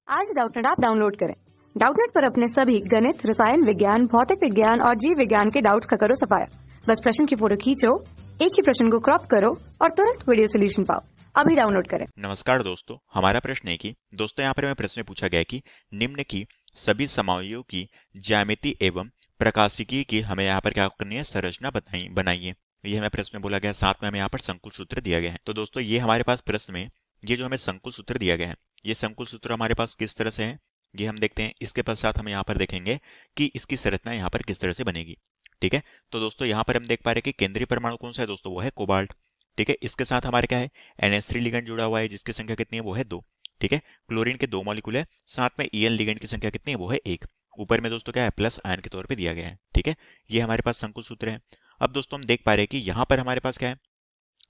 आज Doubtnut app download करें। Doubtnut पर अपने सभी गणित, रसायन विज्ञान, भौतिक विज्ञान और जीव विज्ञान के डाउट्स का करो सफाया। बस प्रश्न की फोटो खींचो, एक ही प्रश्न को क्रॉप करो और तुरंत वीडियो सोल्यूशन पाओ। अभी डाउनलोड करें। नमस्कार दोस्तों, हमारा प्रश्न है कि दोस्तों यहाँ पर हमें प्रश्न में पूछा गया है कि निम्न की सभी समवायों की ज्यामिति एवं प्रकाशिकी की हमें यहाँ पर क्या करनी है, संरचना बनाइए। ये हमें प्रश्न में बोला गया है। साथ में हमें यहाँ पर संकुल सूत्र दिया गया है। तो दोस्तों ये हमारे पास प्रश्न में ये जो हमें संकुल सूत्र दिया गया है, ये संकुल सूत्र हमारे पास किस तरह से है ये हम देखते हैं। इसके पश्चात हम यहाँ पर देखेंगे कि इसकी संरचना यहाँ पर किस तरह से बनेगी। ठीक है, तो दोस्तों यहाँ पर हम देख पा रहे हैं कि केंद्रीय परमाणु कौन सा है दोस्तों, वो है कोबाल्ट। ठीक है, इसके साथ हमारे क्या है, NH3 लिगेंड जुड़ा हुआ है जिसकी संख्या कितनी है, वो है 2। ठीक है, क्लोरीन के 2 मॉलिक्यूल है, साथ में EN लिगेंड की संख्या कितनी है, वो है 1। ऊपर में दोस्तों क्या है, प्लस आयन के तौर पे दिया गया है। ठीक है, ये हमारे पास संकुल सूत्र है। अब दोस्तों हम देख पा रहे हैं कि यहाँ पर हमारे पास क्या है,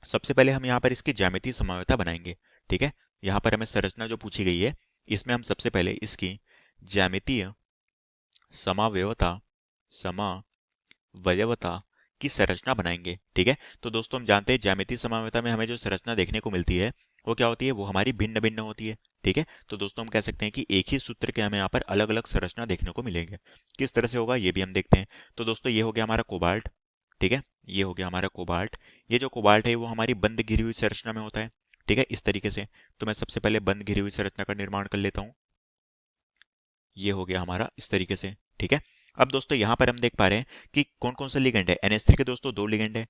सबसे पहले हम यहाँ पर इसकी ज्यामितीय समवायता बनाएंगे। ठीक है, यहाँ पर हमें संरचना जो पूछी गई है, इसमें हम सबसे पहले इसकी ज्यामितीय समवयवता की संरचना बनाएंगे। ठीक है, तो दोस्तों हम जानते हैं ज्यामितीय समवायता में हमें जो संरचना देखने को मिलती है वो क्या होती है, वो हमारी भिन्न भिन्न होती है। ठीक है, तो दोस्तों हम कह सकते हैं कि एक ही सूत्र के हमें यहाँ पर अलग अलग संरचना देखने को मिलेंगे। किस तरह से होगा ये भी हम देखते हैं। तो दोस्तों ये हो गया हमारा कोबाल्ट। ठीक है, ये हो गया हमारा कोबाल्ट। ये जो कोबाल्ट है वो हमारी बंद घिरी हुई संरचना में होता है। ठीक है, इस तरीके से। तो मैं सबसे पहले बंद घिरी हुई संरचना का निर्माण कर लेता हूँ। ये हो गया हमारा इस तरीके से। ठीक है, अब दोस्तों यहाँ पर हम देख पा रहे हैं कि कौन कौन से लिगेंड है। NH3 के दोस्तों 2 लिगेंड है।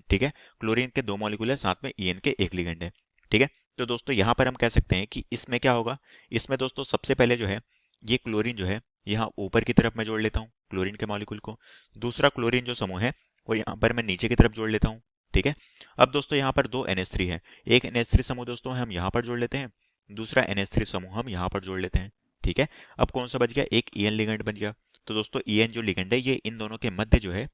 ठीक है, क्लोरीन के 2 मॉलिक्यूल है, साथ में EN के 1 लिगेंड है। ठीक है, तो दोस्तों यहाँ पर हम कह सकते हैं कि इसमें क्या होगा, इसमें दोस्तों सबसे पहले जो है ये क्लोरीन जो है यहाँ ऊपर की तरफ मैं जोड़ लेता हूँ क्लोरीन के मॉलिक्यूल को। दूसरा क्लोरीन जो समूह है वो यहाँ पर मैं नीचे की तरफ जोड़ लेता हूँ। ठीक है, अब दोस्तों यहाँ पर 2 NH3 है। एक NH3 समूह दोस्तों हम यहाँ पर जोड़ लेते हैं, दूसरा NH3 समूह हम यहाँ पर जोड़ लेते हैं। ठीक है, अब कौन सा बच गया, एक EN लिगेंड बन गया। तो दोस्तों EN जो लिगेंड है ये इन दोनों के मध्य जो है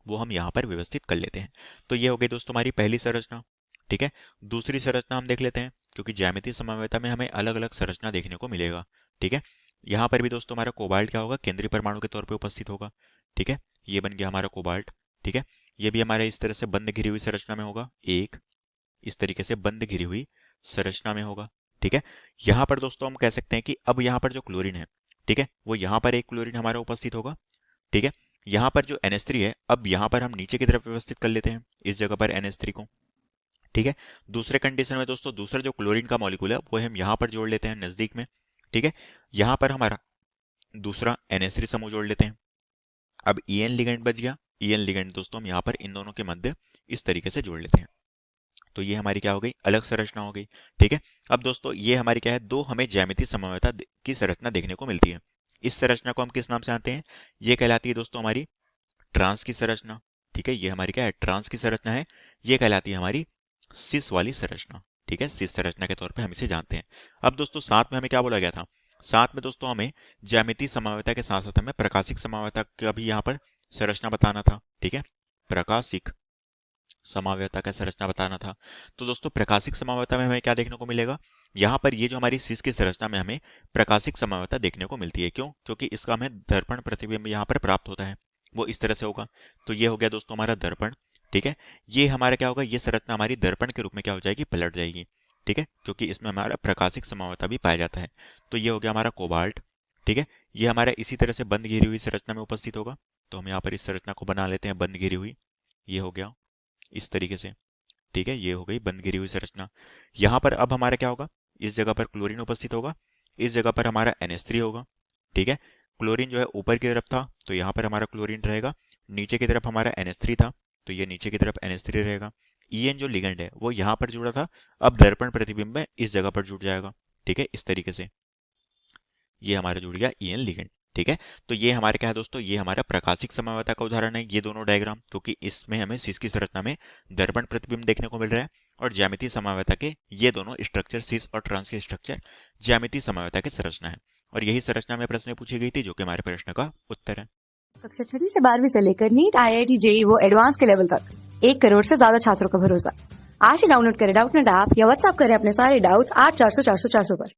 वो हम यहाँ पर व्यवस्थित कर लेते हैं। तो ये हो गई दोस्तों हमारी पहली संरचना। ठीक है, दूसरी संरचना हम देख लेते हैं, क्योंकि ज्यामितीय समवायता में हमें अलग अलग संरचना देखने को मिलेगा। ठीक है, यहाँ पर भी दोस्तों हमारा कोबाल्ट क्या होगा, केंद्रीय परमाणु के तौर पर उपस्थित होगा। ठीक है, ये बन गया हमारा कोबाल्ट। ठीक है, ये भी हमारे इस तरह से बंद घिरी हुई संरचना में होगा, एक इस तरीके से बंद घिरी हुई संरचना में होगा। ठीक है, यहाँ पर दोस्तों हम कह सकते हैं कि अब यहाँ पर जो क्लोरीन है, ठीक है, वो यहाँ पर एक क्लोरीन हमारा उपस्थित होगा। ठीक है, यहाँ पर जो NH3 है, अब यहाँ पर हम नीचे की तरफ व्यवस्थित कर लेते हैं इस जगह पर NH3 को। ठीक है, दूसरे कंडीशन में दोस्तों दूसरा जो क्लोरीन का मॉलिक्यूल है वो हम यहाँ पर जोड़ लेते हैं नजदीक में। ठीक है, यहाँ पर हमारा दूसरा NH3 समूह जोड़ लेते हैं। अब EN लिगेंड बच गया। EN लिगेंड दोस्तों हम यहाँ पर इन दोनों के मध्य इस तरीके से जोड़ लेते हैं। तो ये हमारी क्या हो गई, अलग संरचना हो गई। ठीक है, अब दोस्तों ये हमारी क्या है, दो हमें ज्यामितीय समवायता की संरचना देखने को मिलती है। इस संरचना को हम किस नाम से जानते हैं, ये कहलाती है दोस्तों हमारी ट्रांस की संरचना। ठीक है, ये हमारी क्या है, ट्रांस की संरचना है। ये कहलाती है हमारी सिस वाली संरचना। ठीक है, सिस संरचना के तौर पे हम इसे जानते हैं। अब दोस्तों साथ में हमें क्या बोला गया था, साथ में दोस्तों हमें ज्यामितीय समवायता के साथ साथ हमें प्रकाशिक समवायता का भी यहाँ पर संरचना बताना था। ठीक है, प्रकाशिक समवायता का संरचना बताना था। तो दोस्तों प्रकाशिक समवायता में हमें क्या देखने को मिलेगा, यहाँ पर ये जो हमारी सिस की संरचना में हमें प्रकाशिक समवायता देखने को मिलती है। क्यों, क्योंकि इसका हमें दर्पण प्रतिबिंब यहाँ पर प्राप्त होता है, वो इस तरह से होगा। तो ये हो गया दोस्तों हमारा दर्पण। ठीक है, ये हमारा क्या होगा, ये संरचना हमारी दर्पण के रूप में क्या हो जाएगी, पलट जाएगी। ठीक है, क्योंकि इसमें हमारा प्रकाशिक समवायता भी पाया जाता है। तो ये हो गया हमारा कोबाल्ट। ठीक है, ये हमारा इसी तरह से बंद घिरी हुई संरचना में उपस्थित होगा। तो हम यहाँ पर इस संरचना को बना लेते हैं बंद घिरी हुई। ये हो गया इस तरीके से। ठीक है, ये हो गई बंद घिरी हुई संरचना। यहाँ पर अब हमारा क्या होगा, इस जगह पर क्लोरीन उपस्थित होगा, इस जगह पर हमारा NH3 होगा। ठीक है, क्लोरीन जो है ऊपर की तरफ था तो यहाँ पर हमारा क्लोरीन रहेगा, नीचे की तरफ हमारा NH3 था तो ये नीचे की तरफ NH3 रहेगा। EN जो लिगेंड है वो यहाँ पर जुड़ा था, अब दर्पण प्रतिबिंब में इस जगह पर जुड़ जाएगा। ठीक है, इस तरीके से ये हमारा जुड़ गया EN लिगेंड। ठीक है, तो ये हमारे क्या है दोस्तों, ये हमारा प्रकाशिक समवायता का उदाहरण है ये दोनों डायग्राम, क्योंकि इसमें हमें सिस की संरचना में दर्पण प्रतिबिंब देखने को मिल रहा है, और ज्यामितीय समवायता के ये दोनों स्ट्रक्चर, सिस और ट्रांस के स्ट्रक्चर ज्यामितीय समवायता की संरचना है। और यही संरचना में प्रश्न पूछी गई थी, जो कि हमारे प्रश्न का उत्तर है। कक्षा 6 से 12वीं से लेकर नीट, IIT, JEE वो एडवांस के लेवल तक 1 करोड़ से ज्यादा छात्रों का भरोसा। आज ही डाउनलोड करें डाउटनेट ऐप या व्हाट्सएप करें अपने सारे डाउट्स 8400 400 400 पर।